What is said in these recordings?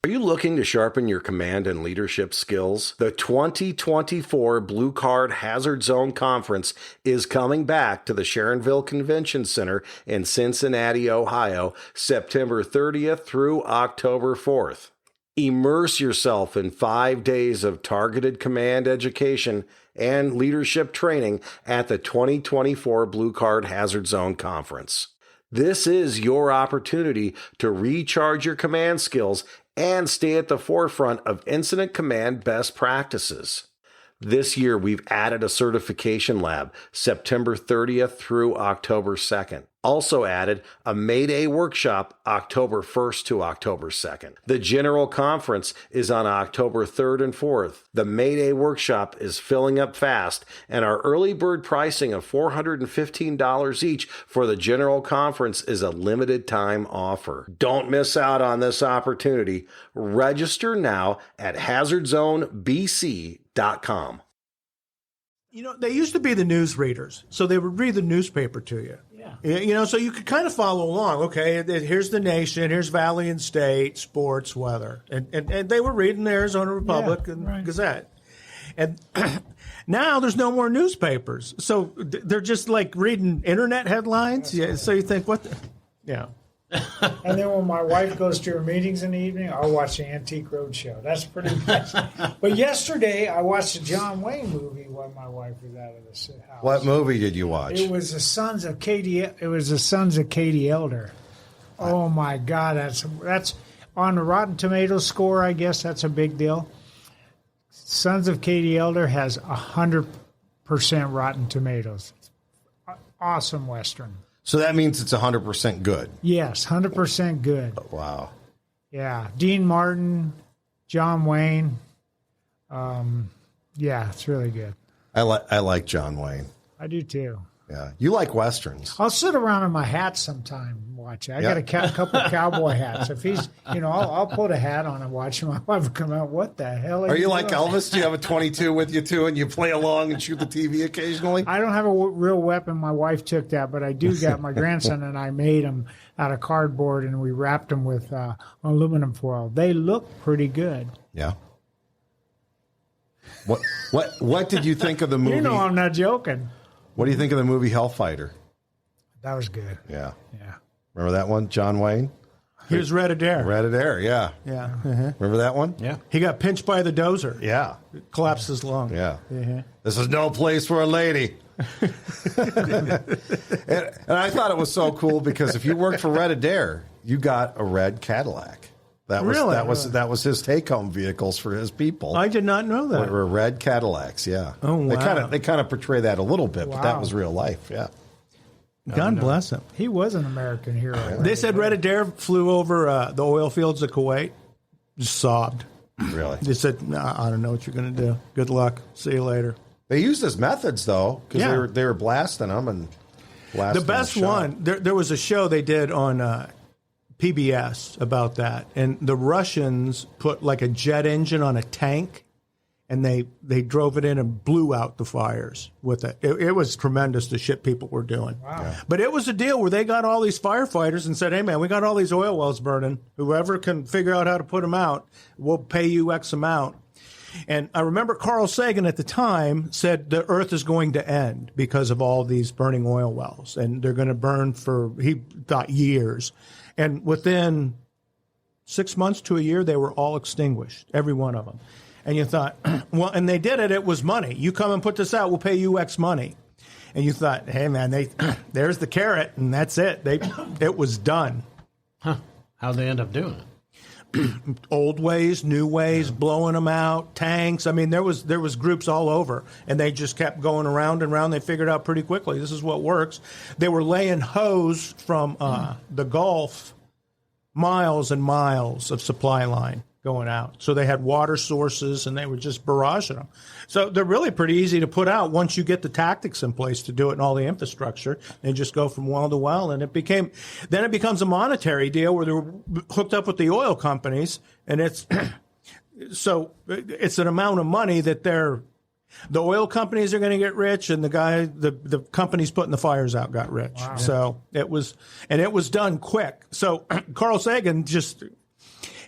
Are you looking to sharpen your command and leadership skills? The 2024 Blue Card Hazard Zone Conference is coming back to the Sharonville Convention Center in Cincinnati, Ohio, September 30th through October 4th. Immerse yourself in 5 days of targeted command education and leadership training at the 2024 Blue Card Hazard Zone Conference. This is your opportunity to recharge your command skills and stay at the forefront of incident command best practices. This year, we've added a certification lab, September 30th through October 2nd. Also added a Mayday workshop, October 1st to October 2nd. The General Conference is on October 3rd and 4th. The Mayday workshop is filling up fast, and our early bird pricing of $415 each for the General Conference is a limited time offer. Don't miss out on this opportunity. Register now at hazardzonebc.com. You know, they used to be the news readers, so they would read the newspaper to you. Yeah. You know, so you could kind of follow along. Okay, here's the Nation, here's Valley and State, sports, weather. And they were reading the Arizona Republic and Gazette. And now there's no more newspapers. So they're just like reading internet headlines. Yeah, so you think, what the? Yeah. And then when my wife goes to her meetings in the evening, I'll watch the Antique Roadshow. That's pretty much. But yesterday, I watched a John Wayne movie while my wife was out of the house. What movie did you watch? It was the Sons of Katie. It was the Sons of Katie Elder. Oh my God, that's on the Rotten Tomatoes score. I guess that's a big deal. Sons of Katie Elder has 100% Rotten Tomatoes. Awesome Western. So that means it's 100% good. Yes, 100% good. Wow. Yeah, Dean Martin, John Wayne. Yeah, it's really good. I like John Wayne. I do too. Yeah, you like Westerns. I'll sit around in my hat sometime and watch it. I got a couple of cowboy hats. If he's, I'll put a hat on and watch him. My wife will come out, what the hell are you like Elvis? Do you have a 22 with you too and you play along and shoot the TV occasionally? I don't have a real weapon. My wife took that, but I do got my grandson and I made them out of cardboard and we wrapped them with aluminum foil. They look pretty good. Yeah. What did you think of the movie? You know I'm not joking. What do you think of the movie Hellfighter? That was good. Yeah. Yeah. Remember that one, John Wayne? Here's Red Adair. Red Adair, yeah. Yeah. Remember that one? Yeah. He got pinched by the dozer. Yeah. Collapsed his lung. Yeah. This is no place for a lady. and I thought it was so cool because if you worked for Red Adair, you got a red Cadillac. That was his take-home vehicles for his people. I did not know that. They were red Cadillacs, yeah. Oh, wow. They kind of portray that a little bit, but that was real life, yeah. God bless him. He was an American hero. Really? They said Red Adair flew over the oil fields of Kuwait, just sobbed. Really? They said, I don't know what you're going to do. Good luck. See you later. They used his methods, though, because they were blasting them and blasting the best one, there was a show they did on PBS about that, and the Russians put like a jet engine on a tank, and they drove it in and blew out the fires with it. It was tremendous, the shit people were doing. Wow. Yeah. But it was a deal where they got all these firefighters and said, hey, man, we got all these oil wells burning. Whoever can figure out how to put them out, we'll pay you X amount. And I remember Carl Sagan at the time said the Earth is going to end because of all these burning oil wells, and they're going to burn for, he thought, years. And within 6 months to a year, they were all extinguished, every one of them. And you thought, well, and they did it. It was money. You come and put this out, we'll pay you X money. And you thought, hey, man, there's the carrot, and that's it. It was done. Huh. How'd they end up doing it? Old ways, new ways, blowing them out, tanks. I mean, there was groups all over, and they just kept going around and around. They figured out pretty quickly, this is what works. They were laying hose from the Gulf, miles and miles of supply line going out. So they had water sources, and they were just barraging them. So they're really pretty easy to put out once you get the tactics in place to do it and all the infrastructure. They just go from well to well, and it becomes a monetary deal where they're hooked up with the oil companies, and it's so it's an amount of money that the oil companies are going to get rich, and the companies putting the fires out got rich. Wow. So it was done quick. So Carl Sagan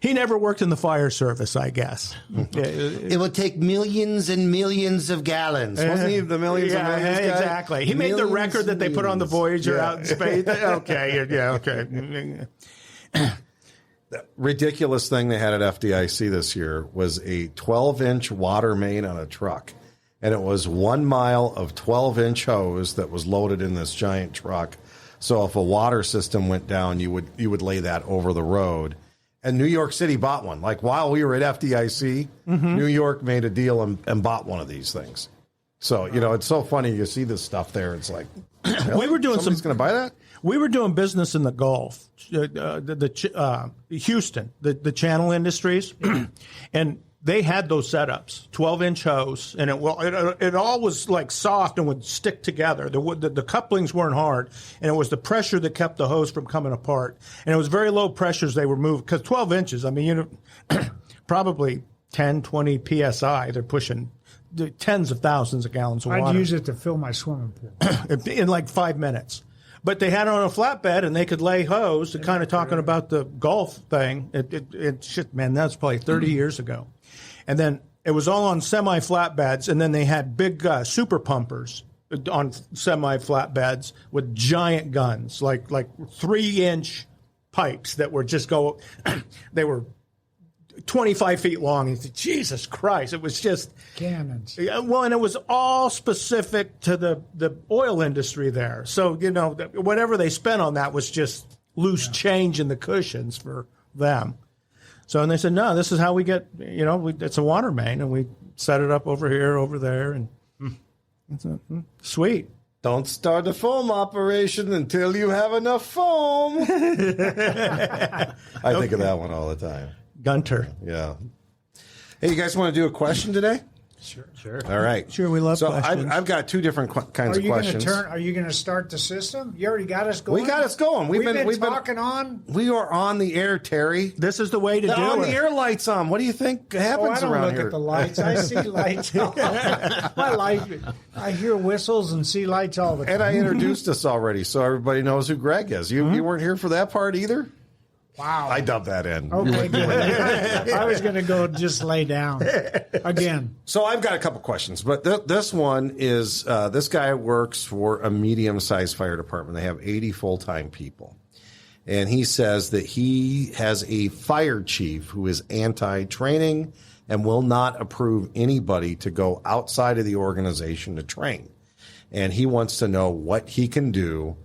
He never worked in the fire service, I guess. It would take millions and millions of gallons. Wasn't he the millions and millions guy? Exactly. He made the record that they put on the Voyager out in space. Okay, okay. The ridiculous thing they had at FDIC this year was a 12-inch water main on a truck. And it was 1 mile of 12-inch hose that was loaded in this giant truck. So if a water system went down, you would lay that over the road. And New York City bought one. Like while we were at FDIC, New York made a deal and bought one of these things. So, it's so funny. You see this stuff there. It's like, we were doing somebody's going to buy that? We were doing business in the Gulf, Houston, the channel industries. And they had those setups, 12-inch hose, and it all was like soft and would stick together. The couplings weren't hard, and it was the pressure that kept the hose from coming apart. And it was very low pressures they were moving, because 12 inches, I mean, probably 10, 20 PSI, they're pushing tens of thousands of gallons of water. I'd use it to fill my swimming pool. In like 5 minutes. But they had it on a flatbed, and they could lay hose, and kind of talking about the Gulf thing. Shit, man, that's probably 30 years ago. And then it was all on semi-flatbeds, and then they had big super pumpers on semi-flatbeds with giant guns, like 3-inch pipes that were just they were 25 feet long. And Jesus Christ, it was just cannons. Well, and it was all specific to the oil industry there. So, whatever they spent on that was just loose change in the cushions for them. So, and they said, no, this is how we get, it's a water main, and we set it up over here, over there, and sweet. Don't start a foam operation until you have enough foam. I think of that one all the time. Gunter. Yeah. Hey, you guys want to do a question today? Sure. All right. Sure, we love so questions. I've got two different kinds of questions. Are you going to start the system? You already got us going? We got us going. We've been talking on. We are on the air, Terry. This is the way to do it. On the air lights on. What do you think happens around here? I don't look at the lights. I see lights. I hear whistles and see lights all the time. And I introduced us already, so everybody knows who Greg is. You weren't here for that part either? Wow. I dubbed that in. Okay, good. I was going to go just lay down again. So I've got a couple questions, but this one is this guy works for a medium-sized fire department. They have 80 full-time people. And he says that he has a fire chief who is anti-training and will not approve anybody to go outside of the organization to train. And he wants to know what he can do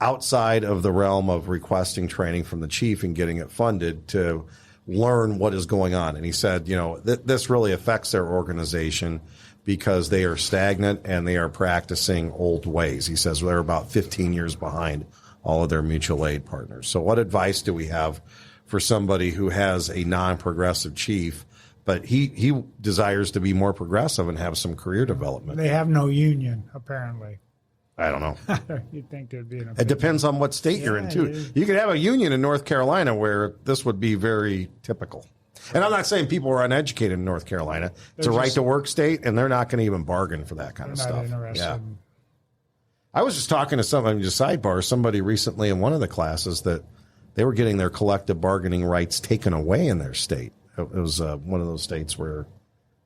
outside of the realm of requesting training from the chief and getting it funded to learn what is going on. And he said, this really affects their organization because they are stagnant and they are practicing old ways. He says they're about 15 years behind all of their mutual aid partners. So what advice do we have for somebody who has a non-progressive chief, but he desires to be more progressive and have some career development? They have no union, apparently. I don't know. You'd think there'd be It depends on what state you're in, too. You could have a union in North Carolina where this would be very typical. And I'm not saying people are uneducated in North Carolina. It's a right-to-work state, and they're not going to even bargain for that kind of stuff. Yeah. I was just talking to somebody, just sidebar, somebody recently in one of the classes that they were getting their collective bargaining rights taken away in their state. It was one of those states where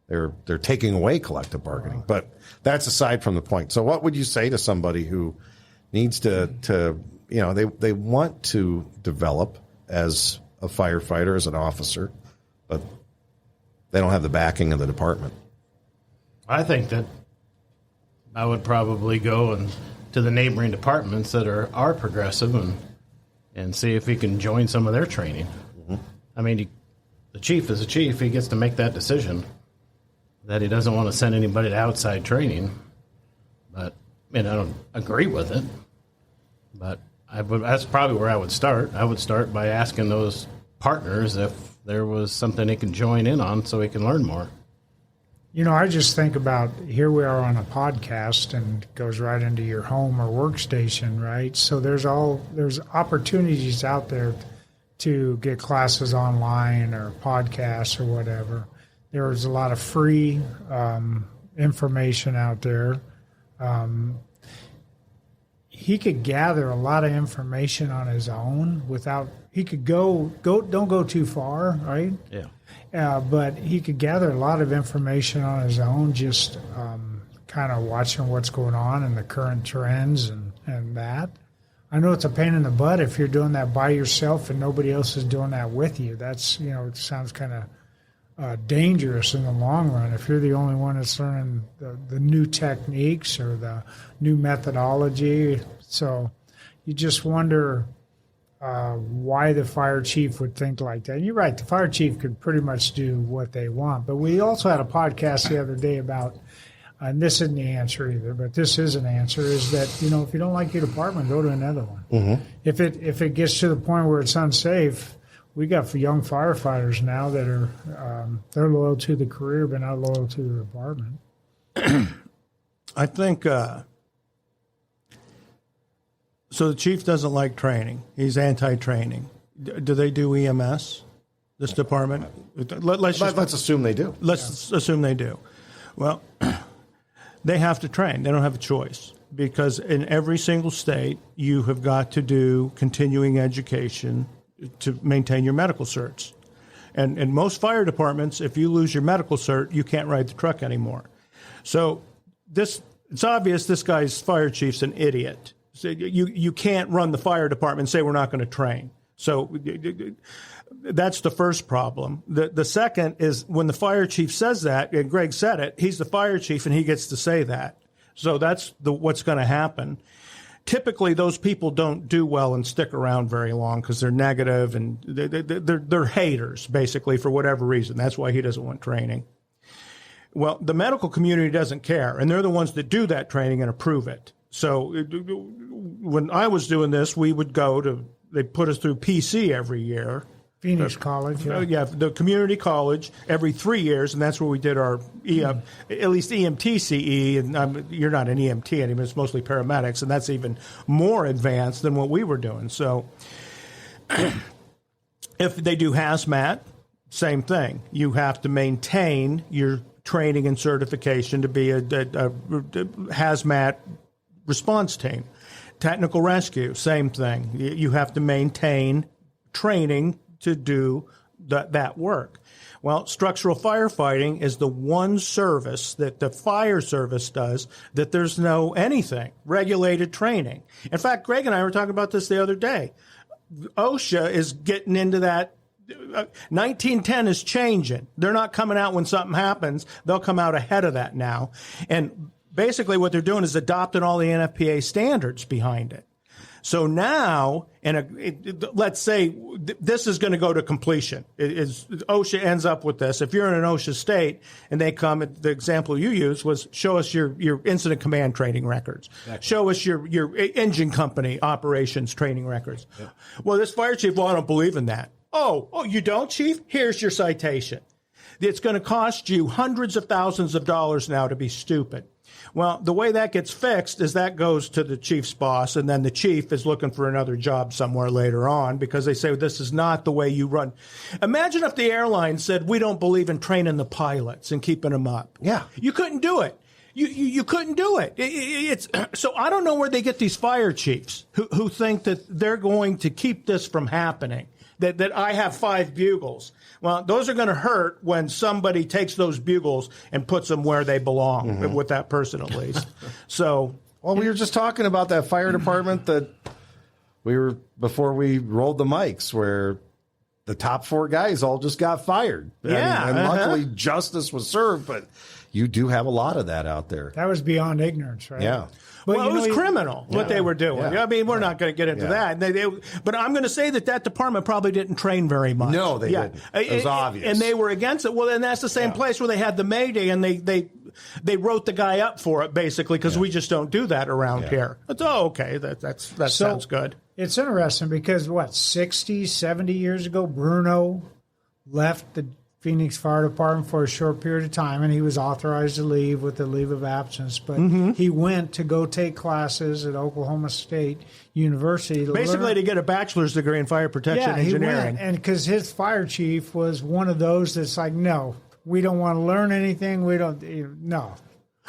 they're taking away collective bargaining. But that's aside from the point. So what would you say to somebody who needs to they want to develop as a firefighter, as an officer, but they don't have the backing of the department? I think that I would probably go to the neighboring departments that are progressive and see if he can join some of their training. Mm-hmm. I mean, the chief is a chief. He gets to make that decision that he doesn't want to send anybody to outside training. But I don't agree with it. But that's probably where I would start. I would start by asking those partners if there was something they can join in on so he can learn more. I just think about, here we are on a podcast and it goes right into your home or workstation, right? So there's opportunities out there to get classes online or podcasts or whatever. There's a lot of free information out there. He could gather a lot of information on his own without go. Don't go too far, right? Yeah. But he could gather a lot of information on his own, just kind of watching what's going on and the current trends and that. I know it's a pain in the butt if you're doing that by yourself and nobody else is doing that with you. That's, it sounds kind of dangerous in the long run if you're the only one that's learning the new techniques or the new methodology. So you just wonder why the fire chief would think like that. And you're right, the fire chief could pretty much do what they want. But we also had a podcast the other day about, and this isn't the answer either, but this is an answer, is that, if you don't like your department, go to another one. Mm-hmm. If it gets to the point where it's unsafe, we got young firefighters now that are they're loyal to the career but not loyal to the department. I think so. The chief doesn't like training. He's anti-training. Do they do EMS? This department? Let's assume they do. Let's assume they do. Well, they have to train. They don't have a choice because in every single state, you have got to do continuing education to maintain your medical certs. And in most fire departments, if you lose your medical cert, you can't ride the truck anymore. So it's obvious this guy's fire chief's an idiot. So you can't run the fire department and say we're not going to train. So that's the first problem. The second is when the fire chief says that, and Greg said it, he's the fire chief and he gets to say that. So that's what's going to happen. Typically, those people don't do well and stick around very long because they're negative and they're haters, basically, for whatever reason. That's why he doesn't want training. Well, the medical community doesn't care, and they're the ones that do that training and approve it. So when I was doing this, we would they put us through PC every year. Phoenix College. Yeah, the community college every 3 years, and that's where we did our at least EMT CE, and you're not an EMT anymore, it's mostly paramedics, and that's even more advanced than what we were doing. So if they do hazmat, same thing. You have to maintain your training and certification to be a hazmat response team. Technical rescue, same thing. You have to maintain training to do that work. Well, structural firefighting is the one service that the fire service does that there's no anything, regulated training. In fact, Greg and I were talking about this the other day. OSHA is getting into that. 1910 is changing. They're not coming out when something happens. They'll come out ahead of that now. And basically what they're doing is adopting all the NFPA standards behind it. So now, let's say this is going to go to completion. OSHA ends up with this. If you're in an OSHA state and they come, the example you used was show us your incident command training records. Exactly. Show us your engine company operations training records. Yeah. Well, this fire chief, I don't believe in that. Oh, you don't, chief? Here's your citation. It's going to cost you hundreds of thousands of dollars now to be stupid. Well, the way that gets fixed is that goes to the chief's boss, and then the chief is looking for another job somewhere later on because they say, this is not the way you run. Imagine if the airline said, we don't believe in training the pilots and keeping them up. Yeah. You couldn't do it. You couldn't do it. So I don't know where they get these fire chiefs who think that they're going to keep this from happening, that I have 5 bugles. Well, those are going to hurt when somebody takes those bugles and puts them where they belong, with that person at least. So, well, we were just talking about that fire department that before we rolled the mics, where the top 4 guys all just got fired. Yeah. And luckily justice was served, but you do have a lot of that out there. That was beyond ignorance, right? Yeah. But it was criminal what they were doing. Yeah. I mean, we're not going to get into that. But I'm going to say that department probably didn't train very much. No, they didn't. It was obvious. And they were against it. Well, then that's the same place where they had the Mayday, and they wrote the guy up for it, basically, because we just don't do that around here. It's, okay, that sounds good. It's interesting because, 60, 70 years ago, Bruno left the Phoenix Fire Department for a short period of time, and he was authorized to leave with a leave of absence. But he went to go take classes at Oklahoma State University. To get a bachelor's degree in fire protection engineering. He went, and because his fire chief was one of those that's like, no, we don't want to learn anything. We don't, no.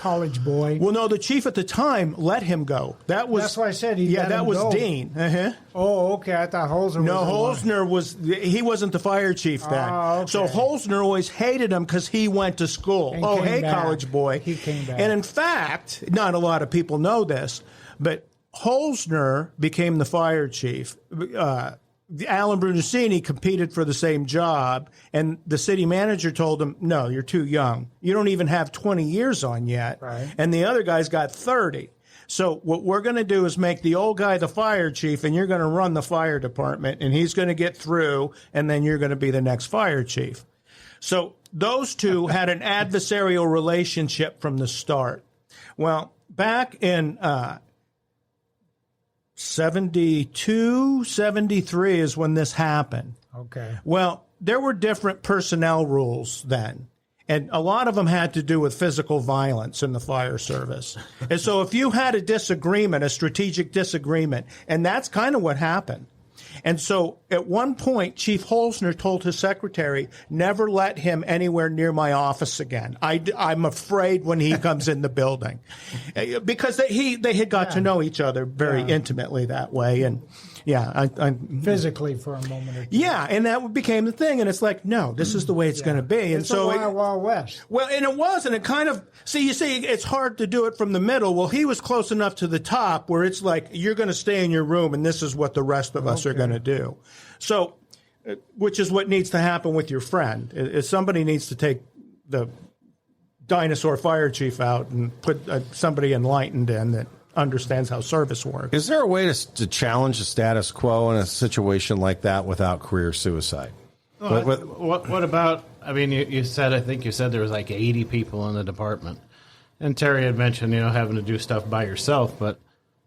college boy. Well, no, the chief at the time let him go. That's why I said he let that him was go. Dean. Uh-huh. Oh, okay. I thought Holzner No, was he wasn't the fire chief then. Oh, okay. So Holzner always hated him because he went to school. And Oh, came hey, back. college boy. He came back. And in fact, not a lot of people know this, but Holzner became the fire chief. Alan Brunancini competed for the same job, and the city manager told him, no, you're too young. You don't even have 20 years on yet. Right. And the other guy's got 30. So what we're going to do is make the old guy the fire chief, and you're going to run the fire department, and he's going to get through, and then you're going to be the next fire chief. So those two had an adversarial relationship from the start. Well, back in 72, 73 is when this happened. Okay. Well, there were different personnel rules then, and a lot of them had to do with physical violence in the fire service. And so if you had a disagreement, a strategic disagreement, and that's kind of what happened. And so at one point, Chief Holzner told his secretary, never let him anywhere near my office again. I'm afraid when he comes in the building. Because they had got to know each other very intimately that way. And yeah, Physically for a moment or two. yeah, and that became the thing. And it's like, no, this is the way it's going to be. And It's so the Wild Wild West. well, and it was, and it kind of, you see, it's hard to do it from the middle. Well, he was close enough to the top where it's like, you're going to stay in your room, and this is what the rest of us are going to do. So, which is what needs to happen with your friend. Is somebody needs to take the dinosaur fire chief out and put somebody enlightened in that understands how service works. Is there a way to challenge the status quo in a situation like that without career suicide? What about, I mean, you said, I think you said there was like 80 people in the department. And Terry had mentioned, having to do stuff by yourself, but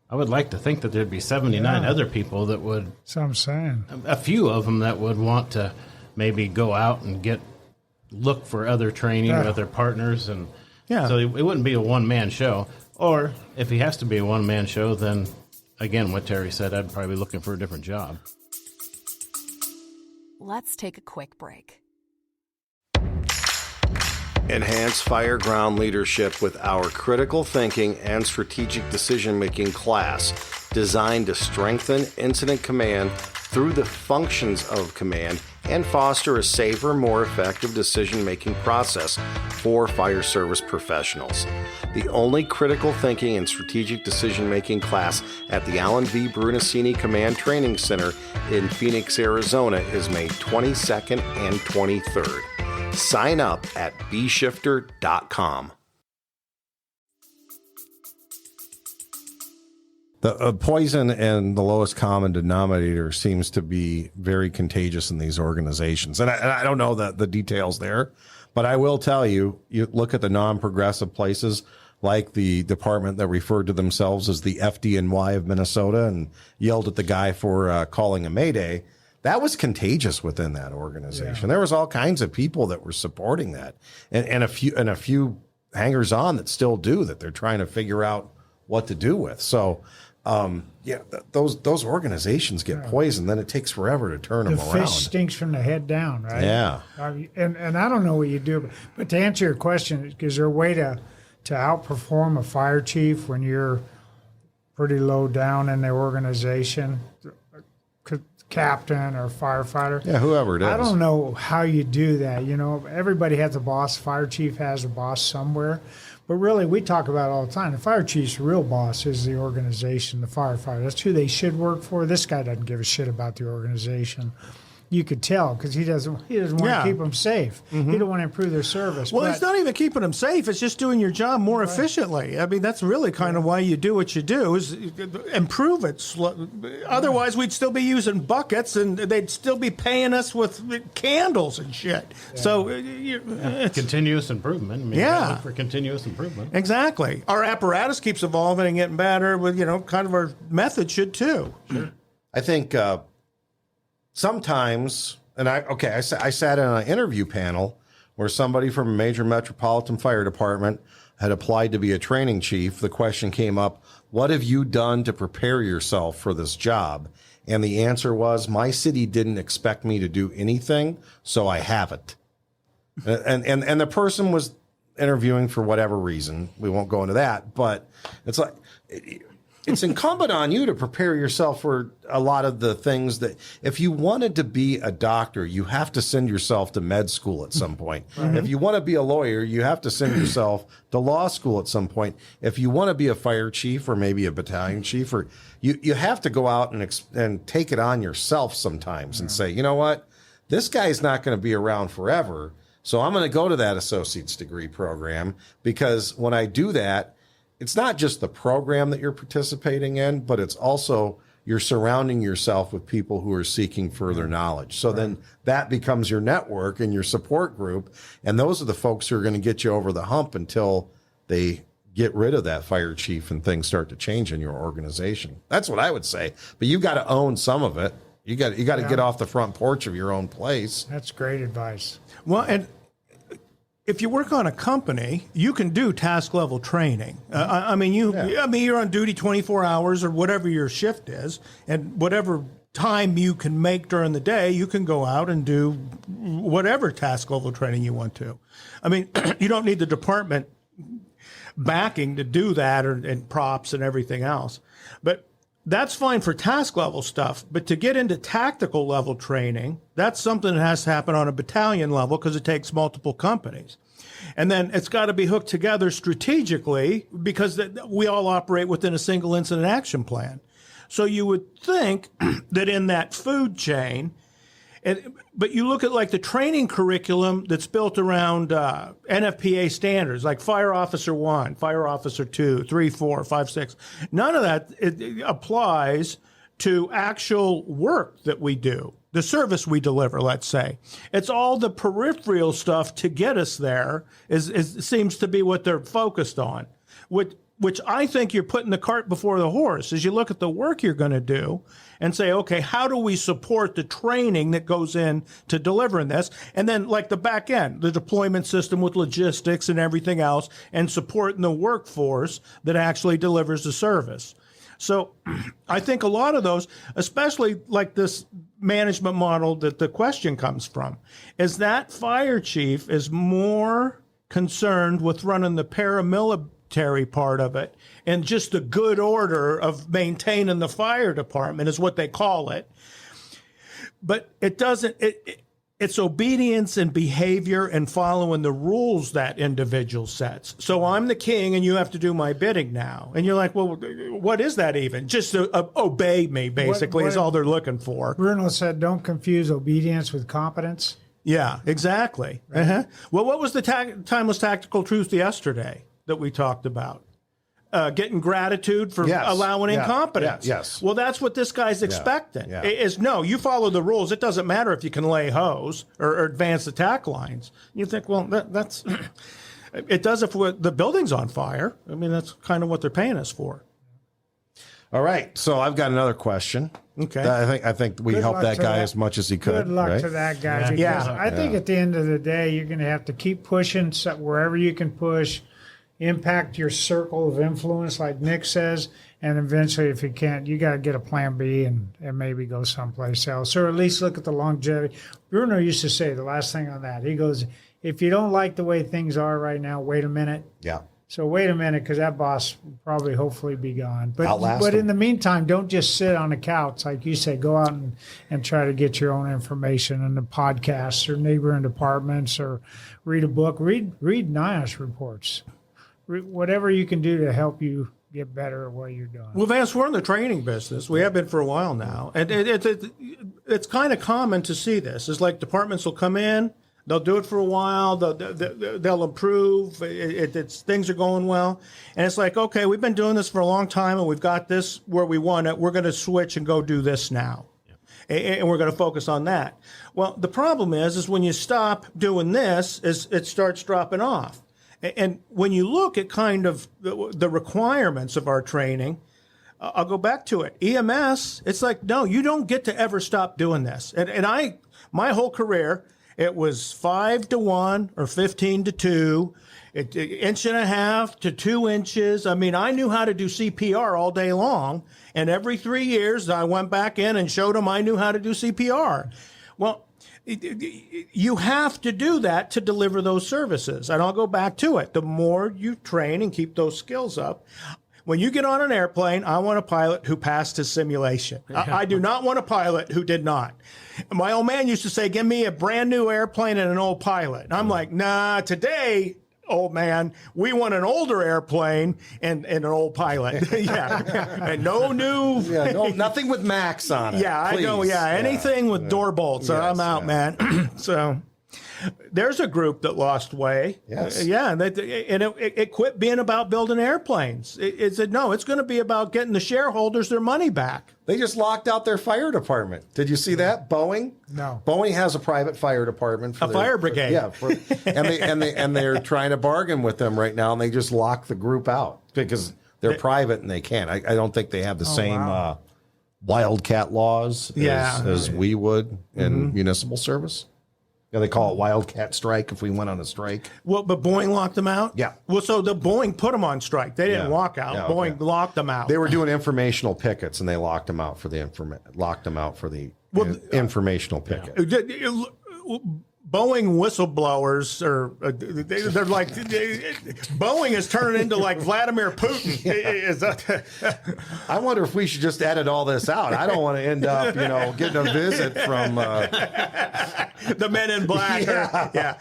I would like to think that there'd be 79 other people that would, That's what I'm saying. a few of them that would want to maybe go out and look for other training with their partners. And so it wouldn't be a one-man show. Or if he has to be a one-man show, then, again, what Terry said, I'd probably be looking for a different job. Let's take a quick break. Enhance fire ground leadership with our critical thinking and strategic decision-making class designed to strengthen incident command through the functions of command and foster a safer, more effective decision-making process for fire service professionals. The only critical thinking and strategic decision-making class at the Alan V. Brunancini Command Training Center in Phoenix, Arizona is May 22nd and 23rd. Sign up at bshifter.com. The poison and the lowest common denominator seems to be very contagious in these organizations. And I don't know the details there, but I will tell you, you look at the non-progressive places like the department that referred to themselves as the FDNY of Minnesota and yelled at the guy for calling a Mayday. That was contagious within that organization. There was all kinds of people that were supporting that, and a few hangers on that still do, that they're trying to figure out what to do with. So, those organizations get poisoned. Then it takes forever to turn them around. The fish stinks from the head down, right? Yeah. And I don't know what you do, but to answer your question, is there a way to outperform a fire chief when you're pretty low down in the organization? Captain or firefighter. Yeah, whoever it is. I don't know how you do that. Everybody has a boss. Fire chief has a boss somewhere. But really, we talk about it all the time. The fire chief's real boss is the organization, the firefighter. That's who they should work for. This guy doesn't give a shit about the organization. You could tell because he doesn't want to keep them safe. He don't want to improve their service. Well, it's not even keeping them safe. It's just doing your job more efficiently. I mean, that's really kind of why you do what you do, is improve it. Otherwise, we'd still be using buckets, and they'd still be paying us with candles and shit. Yeah. So, continuous improvement. I mean, look for continuous improvement. Exactly. Our apparatus keeps evolving and getting better. With kind of our method should too. Sure. I think. Sometimes, and I sat in an interview panel where somebody from a major metropolitan fire department had applied to be a training chief. The question came up, what have you done to prepare yourself for this job? And the answer was, my city didn't expect me to do anything, so I haven't. And the person was interviewing for whatever reason. We won't go into that, but it's like it's incumbent on you to prepare yourself for a lot of the things that if you wanted to be a doctor, you have to send yourself to med school at some point. If you want to be a lawyer, you have to send yourself to law school at some point. If you want to be a fire chief or maybe a battalion chief, or you have to go out and take it on yourself sometimes and say, you know what, this guy's not going to be around forever. So I'm going to go to that associate's degree program, because when I do that, it's not just the program that you're participating in, but it's also you're surrounding yourself with people who are seeking further knowledge. So then that becomes your network and your support group. And those are the folks who are going to get you over the hump until they get rid of that fire chief and things start to change in your organization. That's what I would say. But you've got to own some of it. You got to get off the front porch of your own place. That's great advice. Well, and if you work on a company, you can do task level training. I mean, you're on duty 24 hours or whatever your shift is, and whatever time you can make during the day, you can go out and do whatever task level training you want to. I mean, you don't need the department backing to do that, and props and everything else. But that's fine for task level stuff, but to get into tactical level training, that's something that has to happen on a battalion level because it takes multiple companies. And then it's got to be hooked together strategically because we all operate within a single incident action plan. So you would think that in that food chain, but you look at like the training curriculum that's built around NFPA standards, like Fire Officer 1, Fire Officer 2, 3, 4, 5, 6. None of that it applies to actual work that we do, the service we deliver, let's say. It's all the peripheral stuff to get us there seems to be what they're focused on, which I think you're putting the cart before the horse. As you look at the work you're going to do and say, okay, how do we support the training that goes in to delivering this? And then like the back end, the deployment system with logistics and everything else, and supporting the workforce that actually delivers the service. So I think a lot of those, especially like this management model that the question comes from, is that fire chief is more concerned with running the paramilitary part of it and just the good order of maintaining the fire department is what they call it. But it doesn't, it's obedience and behavior and following the rules that individual sets. So I'm the king and you have to do my bidding now. And you're like, well, what is that even? Just to obey me, basically, is all they're looking for. Bruno said, don't confuse obedience with competence. Yeah, exactly. Right. Well, what was the timeless tactical truth yesterday that we talked about? Getting gratitude for allowing incompetence. Yes. Well, that's what this guy's expecting. Is no, you follow the rules. It doesn't matter if you can lay hose or advance attack lines. You think, well, that's it does if the building's on fire. I mean, that's kind of what they're paying us for. All right. So I've got another question. Okay. I think we helped that guy as much as he could. Good luck to that guy. Because I think at the end of the day, you're going to have to keep pushing wherever you can push. Impact your circle of influence, like Nick says, and eventually, if you can't, you got to get a plan B and maybe go someplace else, or at least look at the longevity. Bruno used to say the last thing on that. He goes, if you don't like the way things are right now, wait a minute. Yeah. So wait a minute, because that boss will probably hopefully be gone. But him. in the meantime, don't just sit on the couch. Like you said, go out and try to get your own information in the podcasts or neighboring departments, or read a book. Read NIOSH reports. Whatever you can do to help you get better at what you're doing. Well, Vance, we're in the training business. We have been for a while now. And it's kind of common to see this. It's like departments will come in, they'll do it for a while, they'll improve, things are going well. And it's like, okay, we've been doing this for a long time and we've got this where we want it. We're going to switch and go do this now. And we're going to focus on that. Well, the problem is when you stop doing this, it starts dropping off. And when you look at kind of the requirements of our training, I'll go back to it. EMS, it's like, no, you don't get to ever stop doing this. And my whole career, it was 5 to 1 or 15 to 2, inch and a half to 2 inches. I mean, I knew how to do CPR all day long. And every 3 years, I went back in and showed them I knew how to do CPR. Well, you have to do that to deliver those services. And I'll go back to it. The more you train and keep those skills up, when you get on an airplane, I want a pilot who passed his simulation. I do not want a pilot who did not. My old man used to say, give me a brand new airplane and an old pilot. And I'm like, nah, today, old man, we want an older airplane and an old pilot. Yeah. And no new. Nothing with Max on it. Yeah, please. I know. Yeah, anything with door bolts. Yes, I'm out, man. So there's a group that lost way. Yes. Yeah, and it quit being about building airplanes. It said, no, it's going to be about getting the shareholders their money back. They just locked out their fire department. Did you see that? Boeing? No. Boeing has a private fire department. For Fire brigade. And they're trying to bargain with them right now, and they just lock the group out because they're private and they can't. I don't think they have the same wildcat laws as we would in municipal service. Yeah, they call it wildcat strike if we went on a strike. Well, but Boeing locked them out? Yeah. Well, so the Boeing put them on strike. They didn't walk out. Yeah, Boeing locked them out. They were doing informational pickets, and they locked them out for the informational picket. Boeing whistleblowers they're like Boeing is turning into like Vladimir Putin. I wonder if we should just edit all this out. I don't want to end up, getting a visit from the Men in Black. Yeah.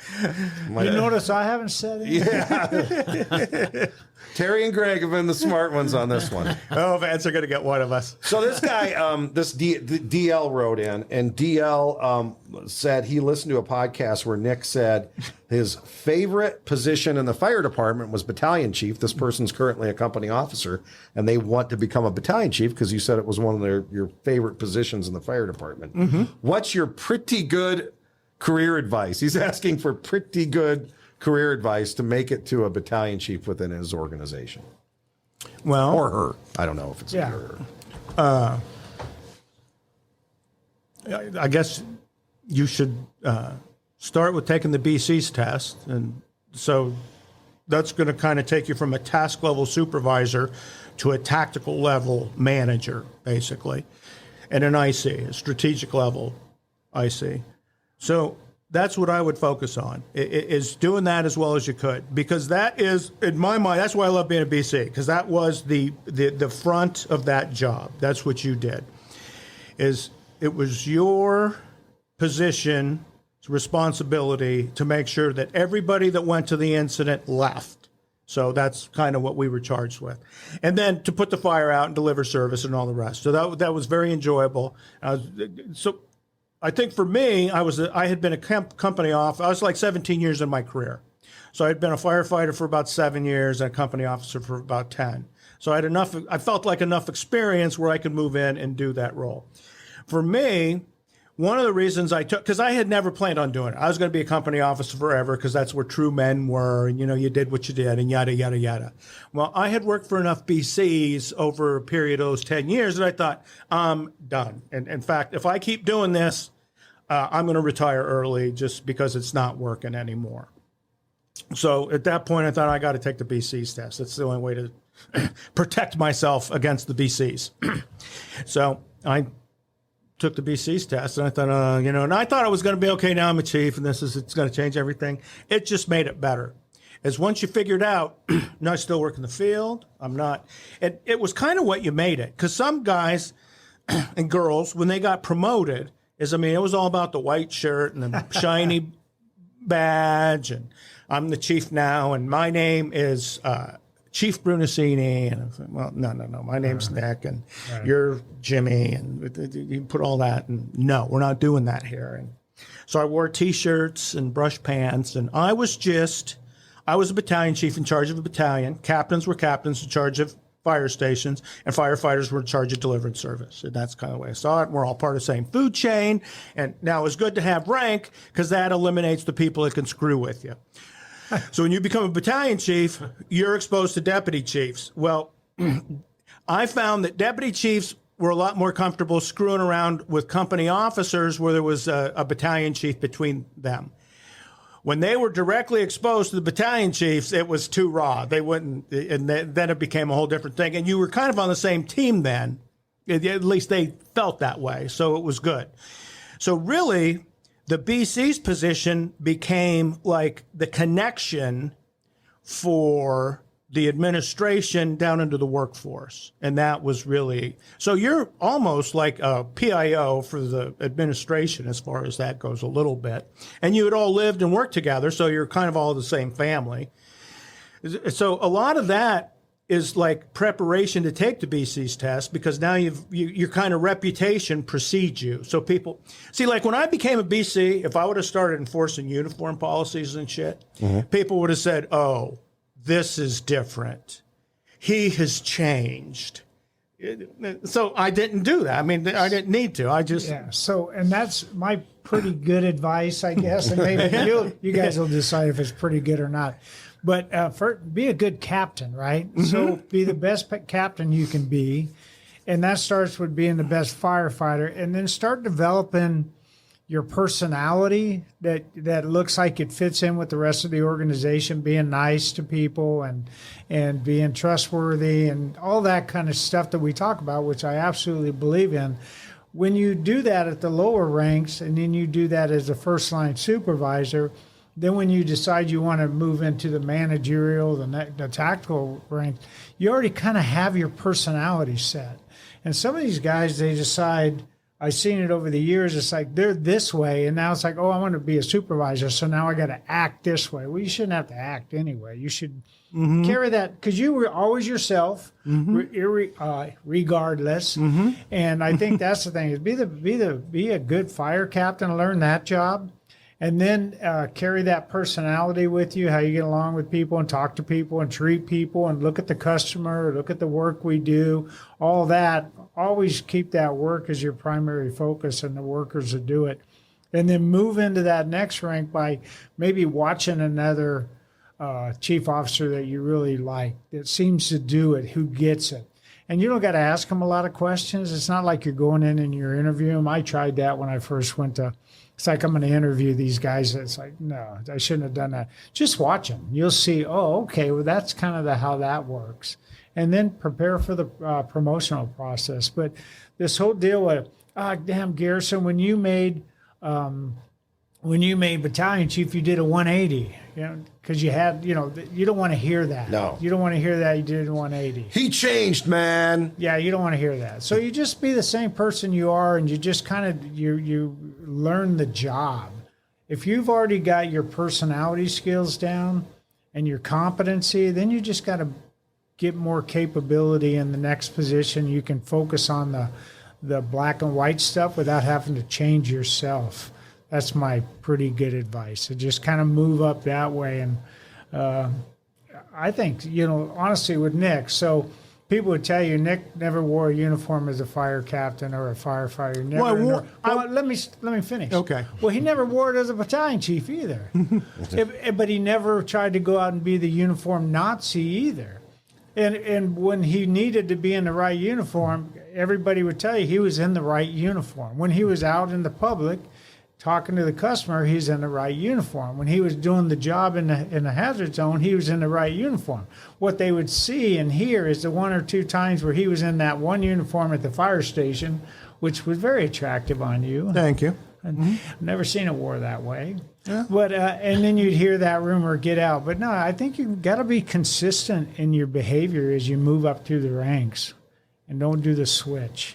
You notice I haven't said anything. Yeah. Terry and Greg have been the smart ones on this one. Oh, Vance are going to get one of us. So this guy, DL wrote in, and DL said he listened to a podcast where Nick said his favorite position in the fire department was battalion chief. This person's currently a company officer, and they want to become a battalion chief because you said it was one of your favorite positions in the fire department. Mm-hmm. What's your pretty good career advice? He's asking for pretty good career advice to make it to a battalion chief within his organization. Well, or her. I don't know if it's a he or her. I guess you should start with taking the BC's test. And so that's going to kind of take you from a task level supervisor to a tactical level manager, basically, and an IC, a strategic level IC. So that's what I would focus on, is doing that as well as you could, because that is, in my mind, that's why I love being a BC, because that was the front of that job. That's what you did. It was your position, responsibility to make sure that everybody that went to the incident left. So that's kind of what we were charged with. And then to put the fire out and deliver service and all the rest. So that was very enjoyable. So I think for me, I had been a company officer. I was like 17 years in my career. So I'd been a firefighter for about 7 years and a company officer for about 10. So I felt like enough experience where I could move in and do that role. For me, one of the reasons I took, because I had never planned on doing it. I was going to be a company officer forever because that's where true men were, and you did what you did and yada, yada, yada. Well, I had worked for enough BCs over a period of those 10 years that I thought, I'm done. And in fact, if I keep doing this, I'm going to retire early just because it's not working anymore. So at that point, I thought I got to take the BC's test. That's the only way to protect myself against the BCs. So I took the BC's test, and I thought, and I thought I was going to be okay. Now I'm a chief, and it's going to change everything. It just made it better. As once you figured out, no, I still work in the field. I'm not. It was kind of what you made it, because some guys and girls, when they got promoted, it was all about the white shirt and the shiny badge, and I'm the chief now, and my name is Chief Brunancini. And I said, well, no, my name's Nick, and you're Jimmy, and you put all that, and no, we're not doing that here. And so I wore T-shirts and brush pants, and I was a battalion chief in charge of a battalion. Captains were captains in charge of fire stations, and firefighters were in charge of delivering service. And that's kind of the way I saw it. We're all part of the same food chain. And now it's good to have rank because that eliminates the people that can screw with you. So when you become a battalion chief, you're exposed to deputy chiefs. Well, I found that deputy chiefs were a lot more comfortable screwing around with company officers where there was a battalion chief between them. When they were directly exposed to the battalion chiefs, it was too raw. They wouldn't, and then it became a whole different thing. And you were kind of on the same team then. At least they felt that way, so it was good. So really, the BC's position became like the connection for the administration down into the workforce. And that was really, so you're almost like a PIO for the administration as far as that goes a little bit. And you had all lived and worked together, so you're kind of all the same family. So a lot of that is like preparation to take the BC's test, because now your kind of reputation precedes you. So people see, like when I became a BC, if I would have started enforcing uniform policies and shit, people would have said, "Oh, this is different. He has changed." So I didn't do that. I mean, I didn't need to. I just So, and that's my pretty good advice, I guess. And maybe you guys will decide if it's pretty good or not. But be a good captain, right? So be the best captain you can be. And that starts with being the best firefighter. And then start developing your personality that looks like it fits in with the rest of the organization, being nice to people and being trustworthy and all that kind of stuff that we talk about, which I absolutely believe in. When you do that at the lower ranks, and then you do that as a first-line supervisor, then when you decide you want to move into the managerial, the tactical rank, you already kind of have your personality set. And some of these guys, they decide, I've seen it over the years, it's like they're this way, and now it's like, oh, I want to be a supervisor, so now I got to act this way. Well, you shouldn't have to act anyway. You should carry that, because you were always yourself, regardless. And I think that's the thing, is be a good fire captain, learn that job. And then carry that personality with you, how you get along with people and talk to people and treat people and look at the customer, look at the work we do, all that. Always keep that work as your primary focus and the workers that do it. And then move into that next rank by maybe watching another chief officer that you really like, that seems to do it, who gets it. And you don't got to ask them a lot of questions. It's not like you're going in and you're interviewing them. I tried that when I first went to. It's like, I'm going to interview these guys. It's like, no, I shouldn't have done that. Just watch them. You'll see, oh, okay, well, that's kind of how that works. And then prepare for the promotional process. But this whole deal with, damn, Garrison, when you made battalion chief, you did a 180, because you had, you don't want to hear that. No. You don't want to hear that you did a 180. He changed, man. Yeah, you don't want to hear that. So you just be the same person you are, and you just kind of, you learn the job. If you've already got your personality skills down and your competency, then you just got to get more capability in the next position. You can focus on the black and white stuff without having to change yourself. That's my pretty good advice. So just kind of move up that way. And I think, honestly, with Nick, so people would tell you Nick never wore a uniform as a fire captain or a firefighter. Let me finish. Okay. Well, he never wore it as a battalion chief either. But he never tried to go out and be the uniform Nazi either. And when he needed to be in the right uniform, everybody would tell you he was in the right uniform. When he was out in the public talking to the customer, he's in the right uniform. When he was doing the job in the hazard zone, he was in the right uniform. What they would see and hear is the one or two times where he was in that one uniform at the fire station, which was very attractive on you. Thank you. I've never seen it wore that way. Yeah. But and then you'd hear that rumor get out. But no, I think you've got to be consistent in your behavior as you move up through the ranks, and don't do the switch.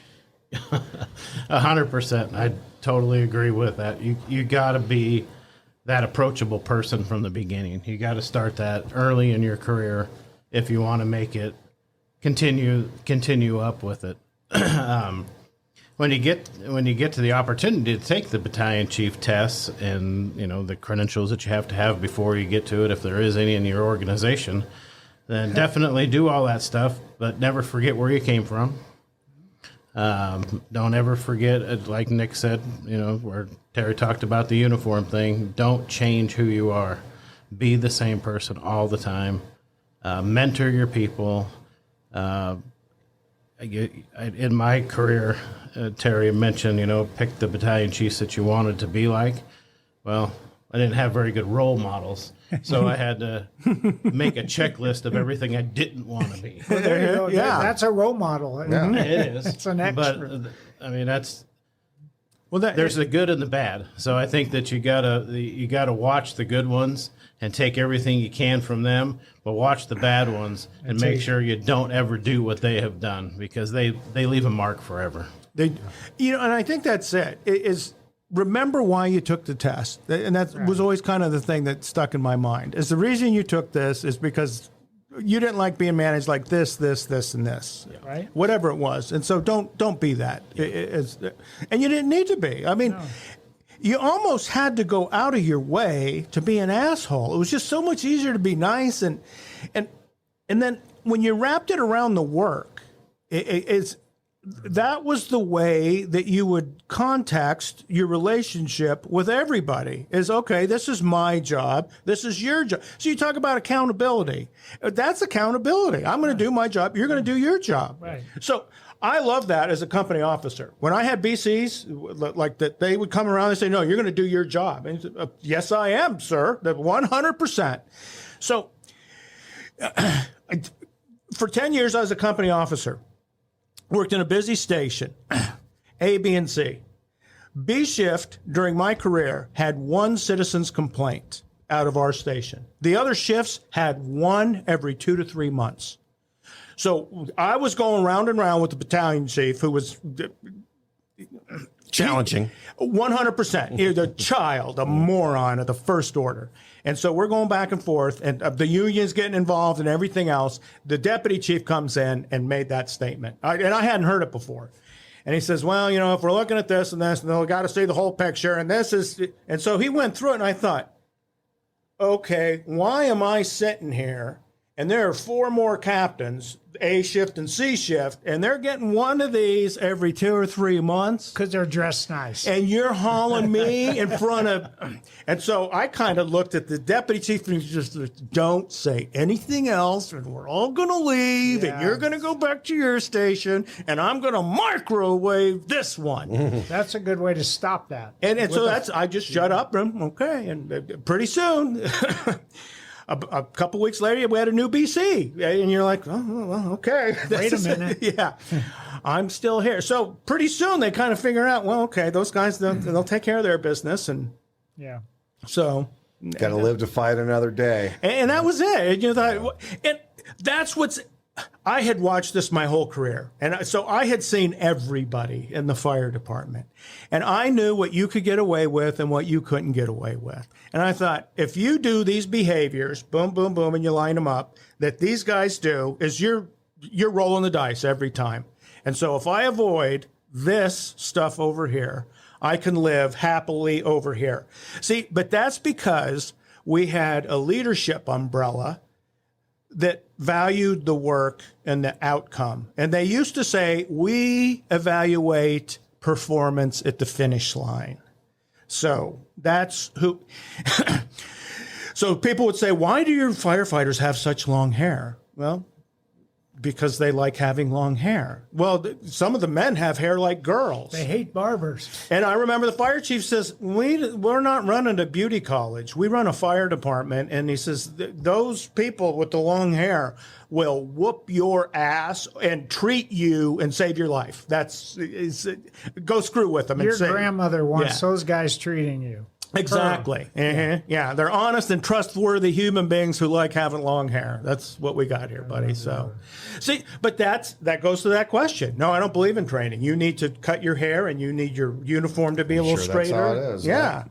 100%. I totally agree with that. You got to be that approachable person from the beginning. You got to start that early in your career if you want to make it continue up with it. When you get to the opportunity to take the battalion chief tests and the credentials that you have to have before you get to it, if there is any in your organization, then definitely do all that stuff, but never forget where you came from. Don't ever forget, like Nick said, where Terry talked about the uniform thing. Don't change who you are. Be the same person all the time. Mentor your people. In my career, Terry mentioned, pick the battalion chiefs that you wanted to be like. Well, I didn't have very good role models, so I had to make a checklist of everything I didn't want to be. Well, there you go. Yeah, that's a role model. Yeah. It is. It's an extra. But I mean, that's Well, there's the good and the bad. So I think that you gotta watch the good ones and take everything you can from them, but watch the bad ones and make sure you don't ever do what they have done, because they leave a mark forever. and I think that's it. Is remember why you took the test, and that was always kind of the thing that stuck in my mind. Is the reason you took this is because you didn't like being managed like this, and this, Right. whatever it was. And so don't be that. And you didn't need to be. I mean, you almost had to go out of your way to be an asshole. It was just so much easier to be nice. And then when you wrapped it around the work, that was the way that you would context your relationship with everybody. Is, okay, this is my job, this is your job. So you talk about accountability. That's accountability. I'm going to do my job, you're going to do your job. Right. So I love that as a company officer. When I had BCs, like that, they would come around and say, no, you're going to do your job. And yes, I am, sir, 100%. So for 10 years, I was a company officer. Worked in a busy station, A, B, and C. B shift during my career had one citizen's complaint out of our station. The other shifts had one every 2 to 3 months. So I was going round and round with the battalion chief, who was Challenging. 100%. He was a child, a moron of the first order. And so we're going back and forth, and the union's getting involved and everything else. The deputy chief comes in and made that statement. And I hadn't heard it before. And he says, well, if we're looking at this and this, and we've got to see the whole picture, and this is... And so he went through it, and I thought, okay, why am I sitting here, and there are 4 more captains, A shift and C shift, and they're getting one of these every 2 or 3 months? Because they're dressed nice. And you're hauling me in front of... And so I kind of looked at the deputy chief and he just, don't say anything else, and we're all going to leave, and you're going to go back to your station, and I'm going to microwave this one. That's a good way to stop that. And so I just shut up, and okay, and pretty soon... A couple weeks later, we had a new BC, and you're like, oh, well, okay. Wait a minute. Yeah, I'm still here. So pretty soon they kind of figure out, well, okay, those guys, they'll take care of their business. And Yeah. so. Got to live to fight another day. And that was it. And that's what's... I had watched this my whole career. And so I had seen everybody in the fire department. And I knew what you could get away with and what you couldn't get away with. And I thought, if you do these behaviors, boom, boom, boom, and you line them up, that these guys do, is you're rolling the dice every time. And so if I avoid this stuff over here, I can live happily over here. See, but that's because we had a leadership umbrella that valued the work and the outcome. And they used to say, we evaluate performance at the finish line. So that's who. So people would say, why do your firefighters have such long hair? Well, because they like having long hair. Well, some of the men have hair like girls. They hate barbers. And I remember the fire chief says, we're not running a beauty college. We run a fire department. And he says, those people with the long hair will whoop your ass and treat you and save your life. Go screw with them. Your grandmother wants those guys treating you. Exactly. Yeah, they're honest and trustworthy human beings who like having long hair. That's what we got here, buddy. So, see, but that goes to that question. No, I don't believe in training. You need to cut your hair, and you need your uniform to be a little straighter. That's how it is. Yeah.